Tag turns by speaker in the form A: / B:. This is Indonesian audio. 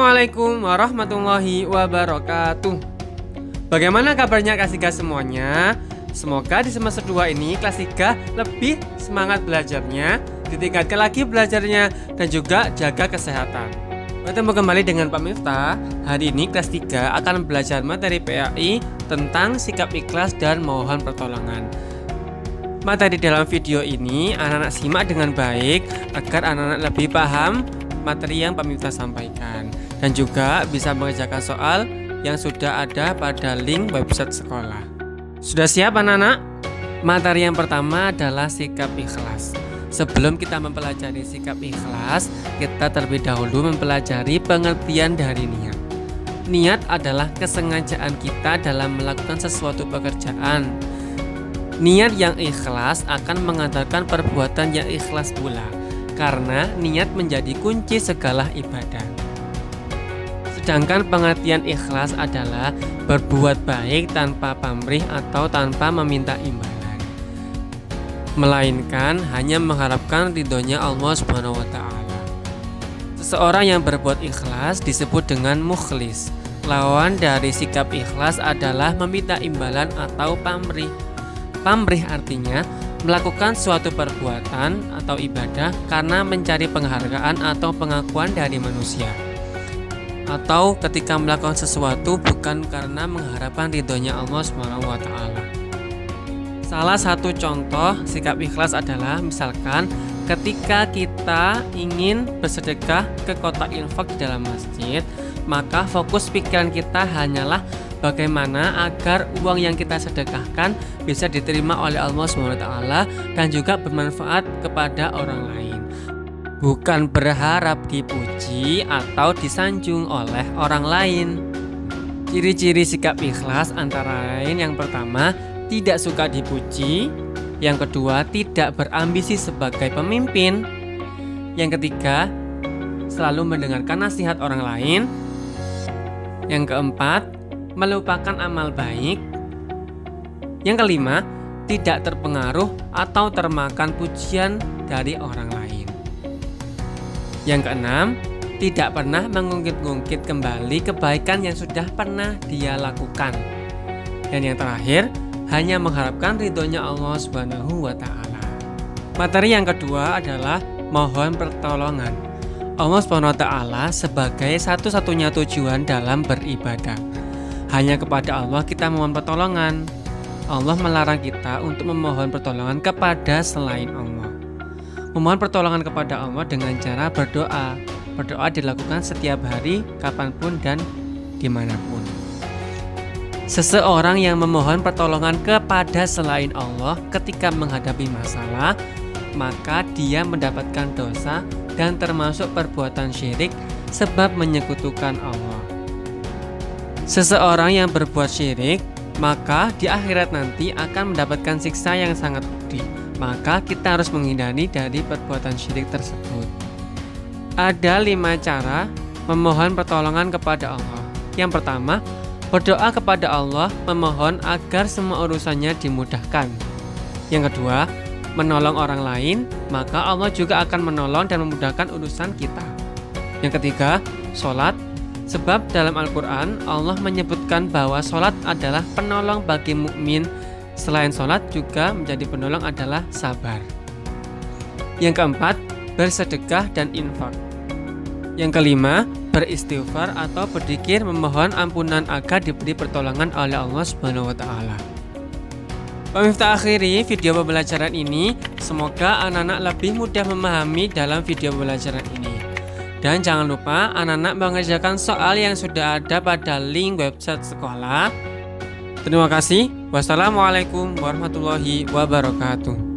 A: Assalamualaikum warahmatullahi wabarakatuh. Bagaimana kabarnya kelas 3 semuanya? Semoga di semester 2 ini kelas 3 lebih semangat belajarnya, ditingkatkan lagi belajarnya, dan juga jaga kesehatan. Bertemu kembali dengan Pak Miftah. Hari ini kelas 3 akan belajar materi PAI tentang sikap ikhlas dan mohon pertolongan. Materi dalam video ini anak-anak simak dengan baik agar anak-anak lebih paham materi yang Pak Miftah sampaikan, dan juga bisa mengerjakan soal yang sudah ada pada link website sekolah. Sudah siap anak-anak? Materi yang pertama adalah sikap ikhlas. Sebelum kita mempelajari sikap ikhlas, kita terlebih dahulu mempelajari pengertian dari niat. Niat adalah kesengajaan kita dalam melakukan sesuatu pekerjaan. Niat yang ikhlas akan mengantarkan perbuatan yang ikhlas pula, karena niat menjadi kunci segala ibadah. Sedangkan pengertian ikhlas adalah berbuat baik tanpa pamrih atau tanpa meminta imbalan, melainkan hanya mengharapkan ridhonya Allah SWT. Seseorang yang berbuat ikhlas disebut dengan mukhlis. Lawan dari sikap ikhlas adalah meminta imbalan atau pamrih. Pamrih artinya melakukan suatu perbuatan atau ibadah karena mencari penghargaan atau pengakuan dari manusia, atau ketika melakukan sesuatu bukan karena mengharapkan ridhonya Allah SWT. Salah satu contoh sikap ikhlas adalah misalkan ketika kita ingin bersedekah ke kotak infak di dalam masjid, maka fokus pikiran kita hanyalah bagaimana agar uang yang kita sedekahkan bisa diterima oleh Allah SWT dan juga bermanfaat kepada orang lain, bukan berharap dipuji atau disanjung oleh orang lain. Ciri-ciri sikap ikhlas antara lain: yang pertama, tidak suka dipuji; yang kedua, tidak berambisi sebagai pemimpin; yang ketiga, selalu mendengarkan nasihat orang lain; yang keempat, melupakan amal baik; yang kelima, tidak terpengaruh atau termakan pujian dari orang lain; yang keenam, tidak pernah mengungkit-ungkit kembali kebaikan yang sudah pernah dia lakukan; dan yang terakhir, hanya mengharapkan ridhonya Allah SWT. Materi yang kedua adalah mohon pertolongan. Allah SWT sebagai satu-satunya tujuan dalam beribadah. Hanya kepada Allah kita memohon pertolongan. Allah melarang kita untuk memohon pertolongan kepada selain Allah. Memohon pertolongan kepada Allah dengan cara berdoa. Berdoa dilakukan setiap hari, kapanpun dan dimanapun. Seseorang yang memohon pertolongan kepada selain Allah ketika menghadapi masalah, maka dia mendapatkan dosa dan termasuk perbuatan syirik sebab menyekutukan Allah. Seseorang yang berbuat syirik, maka di akhirat nanti akan mendapatkan siksa yang sangat pedih. Maka kita harus menghindari dari perbuatan syirik tersebut. Ada 5 cara memohon pertolongan kepada Allah. Yang pertama, berdoa kepada Allah memohon agar semua urusannya dimudahkan. Yang kedua, menolong orang lain, maka Allah juga akan menolong dan memudahkan urusan kita. Yang ketiga, sholat. Sebab dalam Al-Quran Allah menyebutkan bahwa sholat adalah penolong bagi mukmin. Selain sholat juga menjadi penolong adalah sabar. Yang keempat, bersedekah dan infak. Yang kelima, beristighfar atau berzikir memohon ampunan agar diberi pertolongan oleh Allah SWT. Pak Miftah akhiri video pembelajaran ini. Semoga anak-anak lebih mudah memahami dalam video pembelajaran ini. Dan jangan lupa anak-anak mengerjakan soal yang sudah ada pada link website sekolah. Terima kasih. Wassalamualaikum warahmatullahi wabarakatuh.